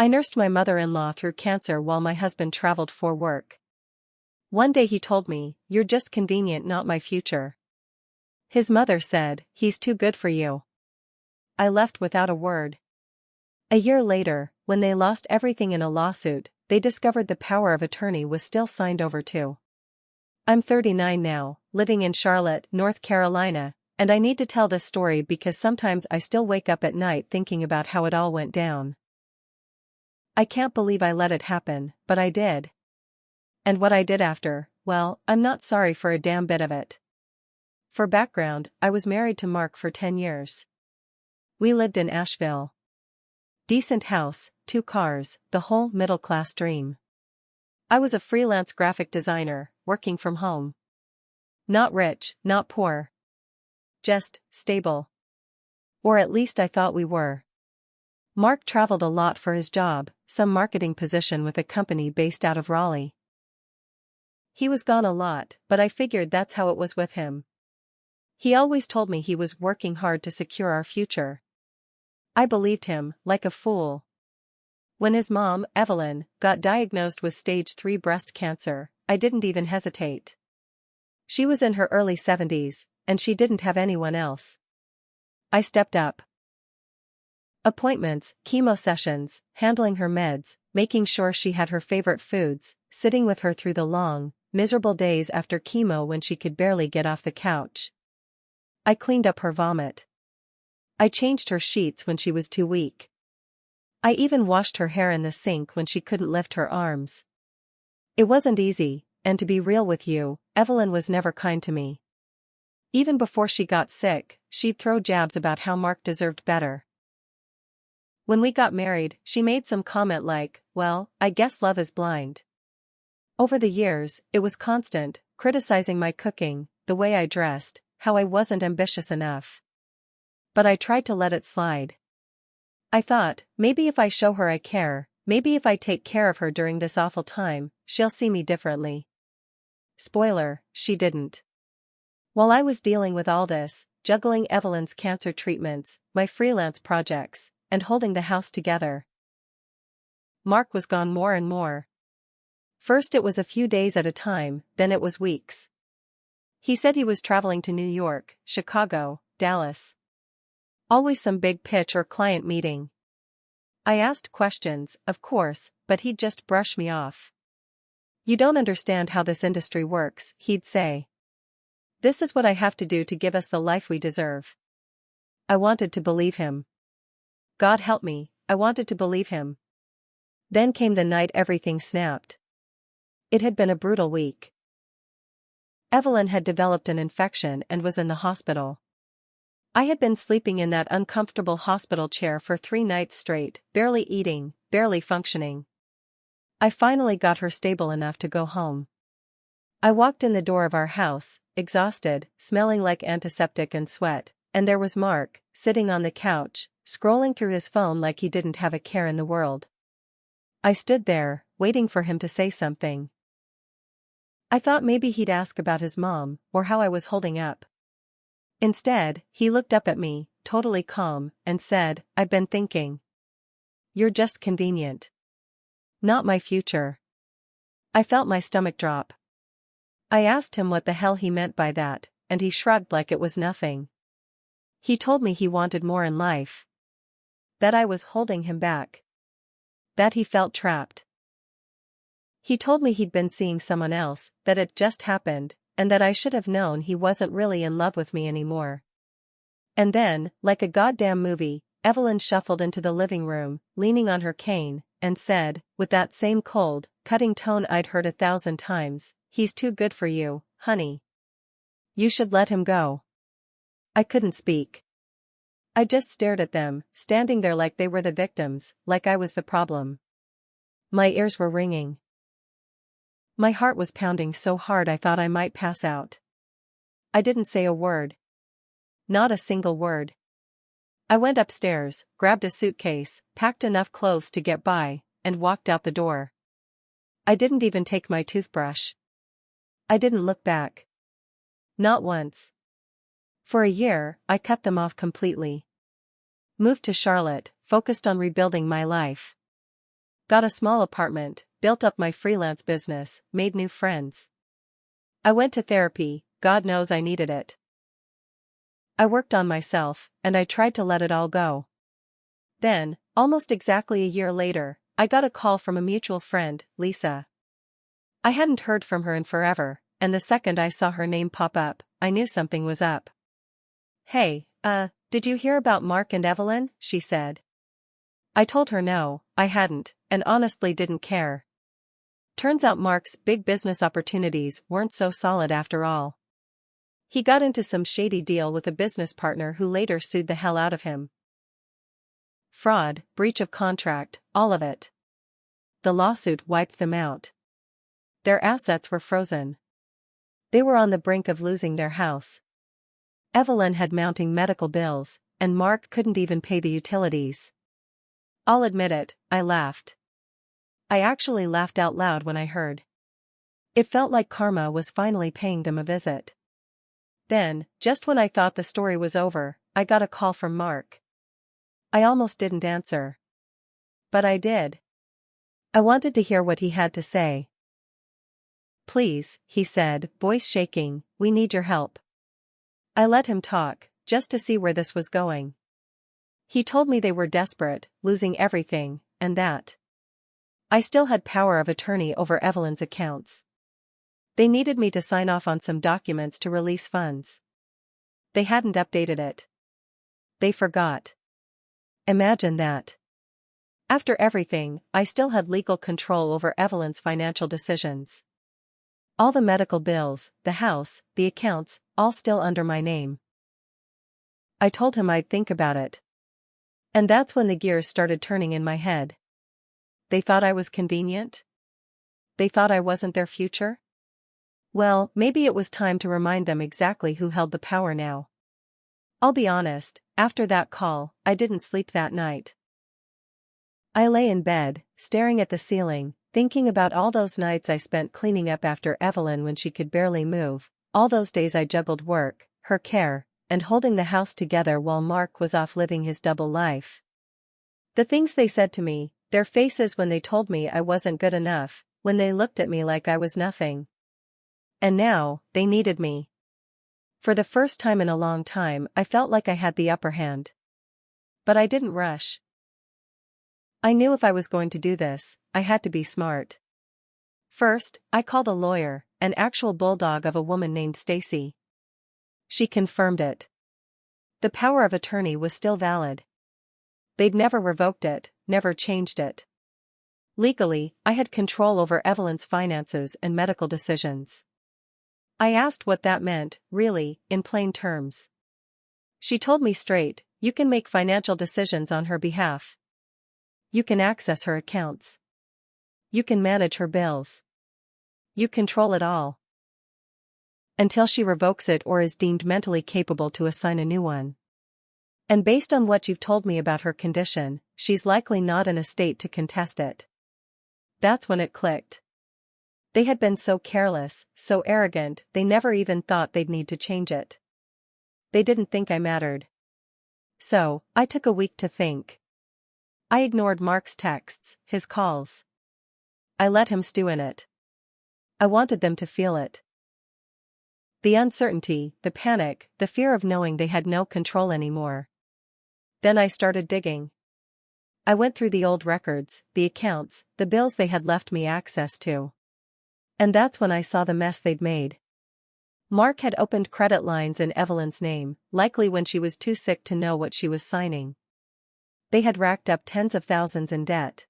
I nursed my mother-in-law through cancer while my husband traveled for work. One day he told me, "You're just convenient, not my future." His mother said, "He's too good for you." I left without a word. A year later, when they lost everything in a lawsuit, they discovered the power of attorney was still signed over too. I'm 39 now, living in Charlotte, North Carolina, and I need to tell this story because sometimes I still wake up at night thinking about how it all went down. I can't believe I let it happen, but I did. And what I did after, well, I'm not sorry for a damn bit of it. For background, I was married to Mark for 10 years. We lived in Asheville. Decent house, 2 cars, the whole middle-class dream. I was a freelance graphic designer, working from home. Not rich, not poor. Just stable. Or at least I thought we were. Mark traveled a lot for his job, some marketing position with a company based out of Raleigh. He was gone a lot, but I figured that's how it was with him. He always told me he was working hard to secure our future. I believed him, like a fool. When his mom, Evelyn, got diagnosed with stage 3 breast cancer, I didn't even hesitate. She was in her early 70s, and she didn't have anyone else. I stepped up. Appointments, chemo sessions, handling her meds, making sure she had her favorite foods, sitting with her through the long, miserable days after chemo when she could barely get off the couch. I cleaned up her vomit. I changed her sheets when she was too weak. I even washed her hair in the sink when she couldn't lift her arms. It wasn't easy, and to be real with you, Evelyn was never kind to me. Even before she got sick, she'd throw jabs about how Mark deserved better. When we got married, she made some comment like, "Well, I guess love is blind." Over the years, it was constant, criticizing my cooking, the way I dressed, how I wasn't ambitious enough. But I tried to let it slide. I thought, maybe if I show her I care, maybe if I take care of her during this awful time, she'll see me differently. Spoiler, she didn't. While I was dealing with all this, juggling Evelyn's cancer treatments, my freelance projects, and holding the house together, Mark was gone more and more. First it was a few days at a time, then it was weeks. He said he was traveling to New York, Chicago, Dallas. Always some big pitch or client meeting. I asked questions, of course, but he'd just brush me off. "You don't understand how this industry works," he'd say. "This is what I have to do to give us the life we deserve." I wanted to believe him. God help me, I wanted to believe him. Then came the night everything snapped. It had been a brutal week. Evelyn had developed an infection and was in the hospital. I had been sleeping in that uncomfortable hospital chair for 3 nights straight, barely eating, barely functioning. I finally got her stable enough to go home. I walked in the door of our house, exhausted, smelling like antiseptic and sweat, and there was Mark, sitting on the couch, scrolling through his phone like he didn't have a care in the world. I stood there, waiting for him to say something. I thought maybe he'd ask about his mom, or how I was holding up. Instead, he looked up at me, totally calm, and said, "I've been thinking. You're just convenient. Not my future." I felt my stomach drop. I asked him what the hell he meant by that, and he shrugged like it was nothing. He told me he wanted more in life. That I was holding him back. That he felt trapped. He told me he'd been seeing someone else, that it just happened, and that I should have known he wasn't really in love with me anymore. And then, like a goddamn movie, Evelyn shuffled into the living room, leaning on her cane, and said, with that same cold, cutting tone I'd heard 1,000 times, "He's too good for you, honey. You should let him go." I couldn't speak. I just stared at them, standing there like they were the victims, like I was the problem. My ears were ringing. My heart was pounding so hard I thought I might pass out. I didn't say a word. Not a single word. I went upstairs, grabbed a suitcase, packed enough clothes to get by, and walked out the door. I didn't even take my toothbrush. I didn't look back. Not once. For a year, I cut them off completely. Moved to Charlotte, focused on rebuilding my life. Got a small apartment, built up my freelance business, made new friends. I went to therapy, God knows I needed it. I worked on myself, and I tried to let it all go. Then, almost exactly a year later, I got a call from a mutual friend, Lisa. I hadn't heard from her in forever, and the second I saw her name pop up, I knew something was up. "Hey, did you hear about Mark and Evelyn?" she said. I told her no, I hadn't, and honestly didn't care. Turns out Mark's big business opportunities weren't so solid after all. He got into some shady deal with a business partner who later sued the hell out of him. Fraud, breach of contract, all of it. The lawsuit wiped them out. Their assets were frozen. They were on the brink of losing their house. Evelyn had mounting medical bills, and Mark couldn't even pay the utilities. I'll admit it, I laughed. I actually laughed out loud when I heard. It felt like karma was finally paying them a visit. Then, just when I thought the story was over, I got a call from Mark. I almost didn't answer. But I did. I wanted to hear what he had to say. "Please," he said, voice shaking, "we need your help." I let him talk, just to see where this was going. He told me they were desperate, losing everything, and that I still had power of attorney over Evelyn's accounts. They needed me to sign off on some documents to release funds. They hadn't updated it. They forgot. Imagine that. After everything, I still had legal control over Evelyn's financial decisions. All the medical bills, the house, the accounts, all still under my name. I told him I'd think about it. And that's when the gears started turning in my head. They thought I was convenient? They thought I wasn't their future? Well, maybe it was time to remind them exactly who held the power now. I'll be honest, after that call, I didn't sleep that night. I lay in bed, staring at the ceiling, thinking about all those nights I spent cleaning up after Evelyn when she could barely move, all those days I juggled work, her care, and holding the house together while Mark was off living his double life. The things they said to me, their faces when they told me I wasn't good enough, when they looked at me like I was nothing. And now, they needed me. For the first time in a long time, I felt like I had the upper hand. But I didn't rush. I knew if I was going to do this, I had to be smart. First, I called a lawyer, an actual bulldog of a woman named Stacy. She confirmed it. The power of attorney was still valid. They'd never revoked it, never changed it. Legally, I had control over Evelyn's finances and medical decisions. I asked what that meant, really, in plain terms. She told me straight, you can make financial decisions on her behalf. You can access her accounts. You can manage her bills. You control it all. Until she revokes it or is deemed mentally capable to assign a new one. And based on what you've told me about her condition, she's likely not in a state to contest it. That's when it clicked. They had been so careless, so arrogant, they never even thought they'd need to change it. They didn't think I mattered. So, I took a week to think. I ignored Mark's texts, his calls. I let him stew in it. I wanted them to feel it. The uncertainty, the panic, the fear of knowing they had no control anymore. Then I started digging. I went through the old records, the accounts, the bills they had left me access to. And that's when I saw the mess they'd made. Mark had opened credit lines in Evelyn's name, likely when she was too sick to know what she was signing. They had racked up tens of thousands in debt.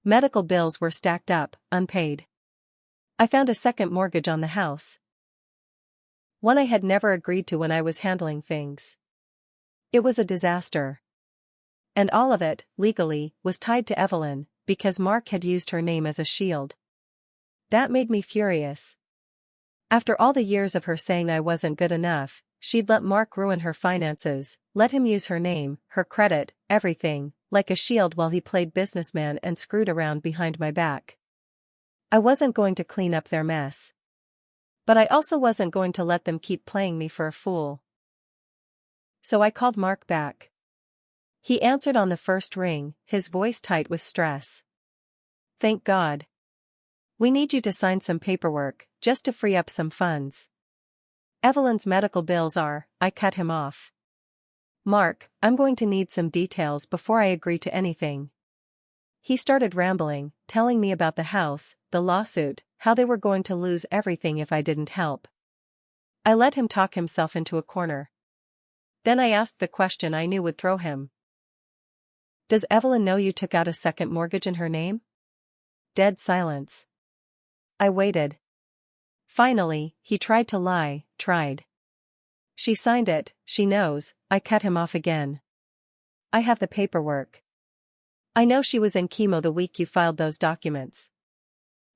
Medical bills were stacked up, unpaid. I found a second mortgage on the house. One I had never agreed to when I was handling things. It was a disaster. And all of it, legally, was tied to Evelyn, because Mark had used her name as a shield. That made me furious. After all the years of her saying I wasn't good enough, she'd let Mark ruin her finances, let him use her name, her credit, everything, like a shield while he played businessman and screwed around behind my back. I wasn't going to clean up their mess. But I also wasn't going to let them keep playing me for a fool. So I called Mark back. He answered on the first ring, his voice tight with stress. Thank God. We need you to sign some paperwork, just to free up some funds. Evelyn's medical bills are, I cut him off. Mark, I'm going to need some details before I agree to anything. He started rambling, telling me about the house, the lawsuit, how they were going to lose everything if I didn't help. I let him talk himself into a corner. Then I asked the question I knew would throw him. Does Evelyn know you took out a second mortgage in her name? Dead silence. I waited. Finally, he tried to lie, tried. She signed it, she knows. I cut him off again. I have the paperwork. I know she was in chemo the week you filed those documents.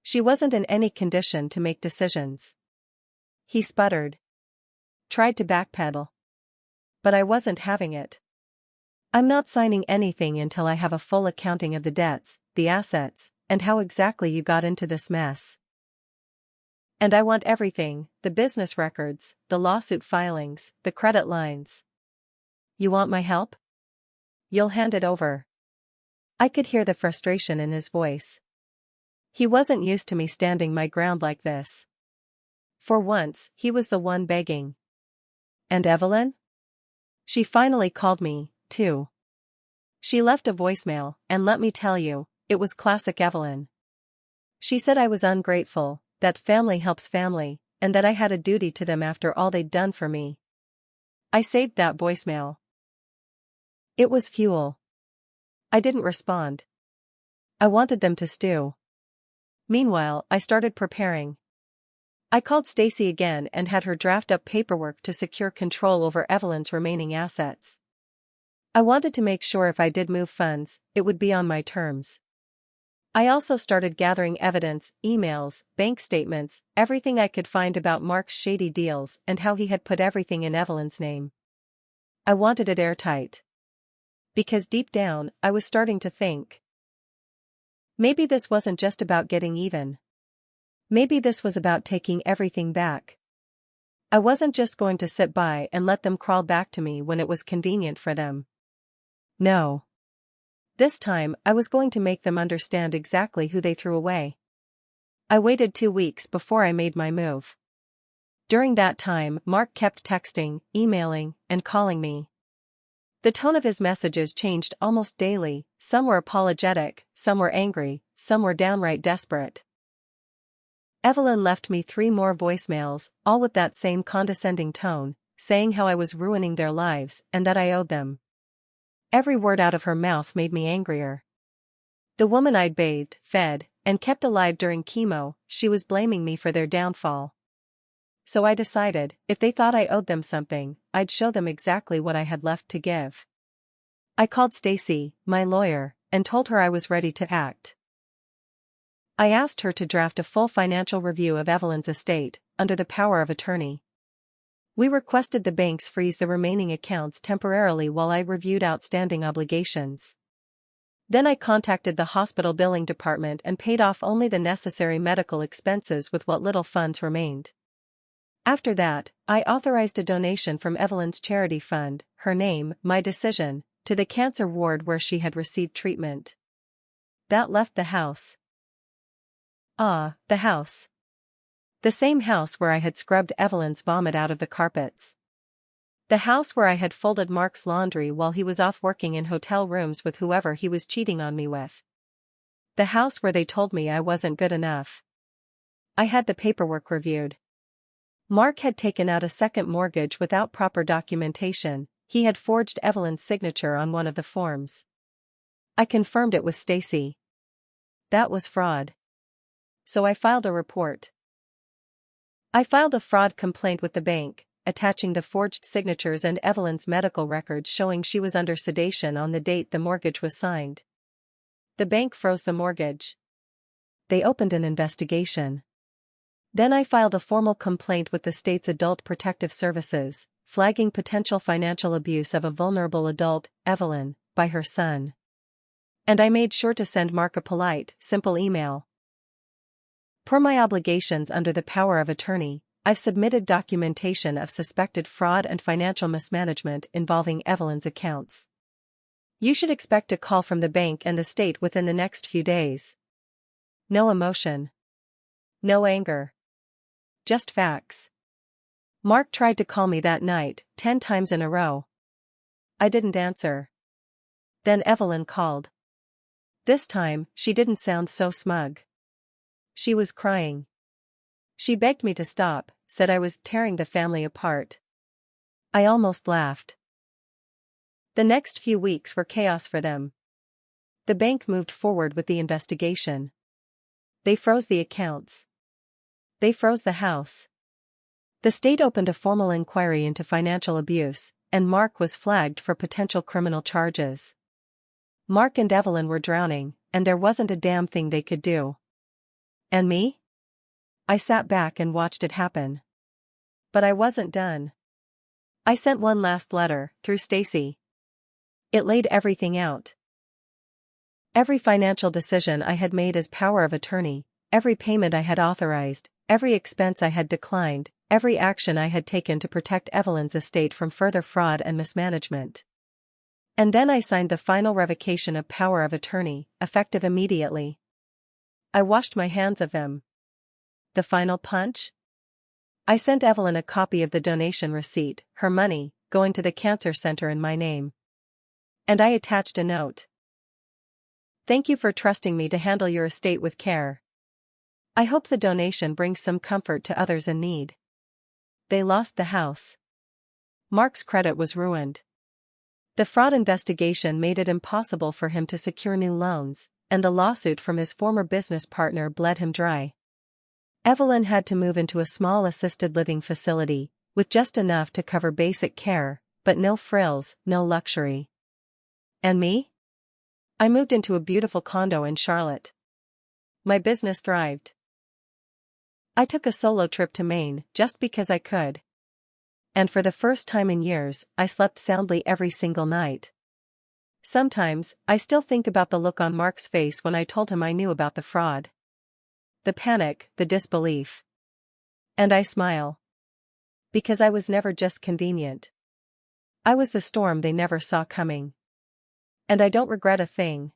She wasn't in any condition to make decisions. He sputtered. Tried to backpedal. But I wasn't having it. I'm not signing anything until I have a full accounting of the debts, the assets, and how exactly you got into this mess. And I want everything, the business records, the lawsuit filings, the credit lines. You want my help? You'll hand it over. I could hear the frustration in his voice. He wasn't used to me standing my ground like this. For once, he was the one begging. And Evelyn? She finally called me, too. She left a voicemail, and let me tell you, it was classic Evelyn. She said I was ungrateful, that family helps family, and that I had a duty to them after all they'd done for me. I saved that voicemail. It was fuel. I didn't respond. I wanted them to stew. Meanwhile, I started preparing. I called Stacy again and had her draft up paperwork to secure control over Evelyn's remaining assets. I wanted to make sure if I did move funds, it would be on my terms. I also started gathering evidence, emails, bank statements, everything I could find about Mark's shady deals and how he had put everything in Evelyn's name. I wanted it airtight. Because deep down, I was starting to think. Maybe this wasn't just about getting even. Maybe this was about taking everything back. I wasn't just going to sit by and let them crawl back to me when it was convenient for them. No. This time, I was going to make them understand exactly who they threw away. I waited 2 weeks before I made my move. During that time, Mark kept texting, emailing, and calling me. The tone of his messages changed almost daily, some were apologetic, some were angry, some were downright desperate. Evelyn left me 3 more voicemails, all with that same condescending tone, saying how I was ruining their lives and that I owed them. Every word out of her mouth made me angrier. The woman I'd bathed, fed, and kept alive during chemo, she was blaming me for their downfall. So I decided, if they thought I owed them something, I'd show them exactly what I had left to give. I called Stacy, my lawyer, and told her I was ready to act. I asked her to draft a full financial review of Evelyn's estate, under the power of attorney. We requested the banks freeze the remaining accounts temporarily while I reviewed outstanding obligations. Then I contacted the hospital billing department and paid off only the necessary medical expenses with what little funds remained. After that, I authorized a donation from Evelyn's charity fund, her name, my decision, to the cancer ward where she had received treatment. That left the house. Ah, the house. The same house where I had scrubbed Evelyn's vomit out of the carpets. The house where I had folded Mark's laundry while he was off working in hotel rooms with whoever he was cheating on me with. The house where they told me I wasn't good enough. I had the paperwork reviewed. Mark had taken out a second mortgage without proper documentation. He had forged Evelyn's signature on one of the forms. I confirmed it with Stacy. That was fraud. So I filed a report. I filed a fraud complaint with the bank, attaching the forged signatures and Evelyn's medical records showing she was under sedation on the date the mortgage was signed. The bank froze the mortgage. They opened an investigation. Then I filed a formal complaint with the state's Adult Protective Services, flagging potential financial abuse of a vulnerable adult, Evelyn, by her son. And I made sure to send Mark a polite, simple email. Per my obligations under the power of attorney, I've submitted documentation of suspected fraud and financial mismanagement involving Evelyn's accounts. You should expect a call from the bank and the state within the next few days. No emotion. No anger. Just facts. Mark tried to call me that night, 10 times in a row. I didn't answer. Then Evelyn called. This time, she didn't sound so smug. She was crying. She begged me to stop, said I was tearing the family apart. I almost laughed. The next few weeks were chaos for them. The bank moved forward with the investigation. They froze the accounts. They froze the house. The state opened a formal inquiry into financial abuse, and Mark was flagged for potential criminal charges. Mark and Evelyn were drowning, and there wasn't a damn thing they could do. And me? I sat back and watched it happen. But I wasn't done. I sent one last letter, through Stacy. It laid everything out. Every financial decision I had made as power of attorney, every payment I had authorized, every expense I had declined, every action I had taken to protect Evelyn's estate from further fraud and mismanagement. And then I signed the final revocation of power of attorney, effective immediately. I washed my hands of them. The final punch? I sent Evelyn a copy of the donation receipt, her money, going to the cancer center in my name. And I attached a note. Thank you for trusting me to handle your estate with care. I hope the donation brings some comfort to others in need. They lost the house. Mark's credit was ruined. The fraud investigation made it impossible for him to secure new loans, and the lawsuit from his former business partner bled him dry. Evelyn had to move into a small assisted living facility, with just enough to cover basic care, but no frills, no luxury. And me? I moved into a beautiful condo in Charlotte. My business thrived. I took a solo trip to Maine just because I could. And for the first time in years, I slept soundly every single night. Sometimes, I still think about the look on Mark's face when I told him I knew about the fraud. The panic, the disbelief. And I smile. Because I was never just convenient. I was the storm they never saw coming. And I don't regret a thing.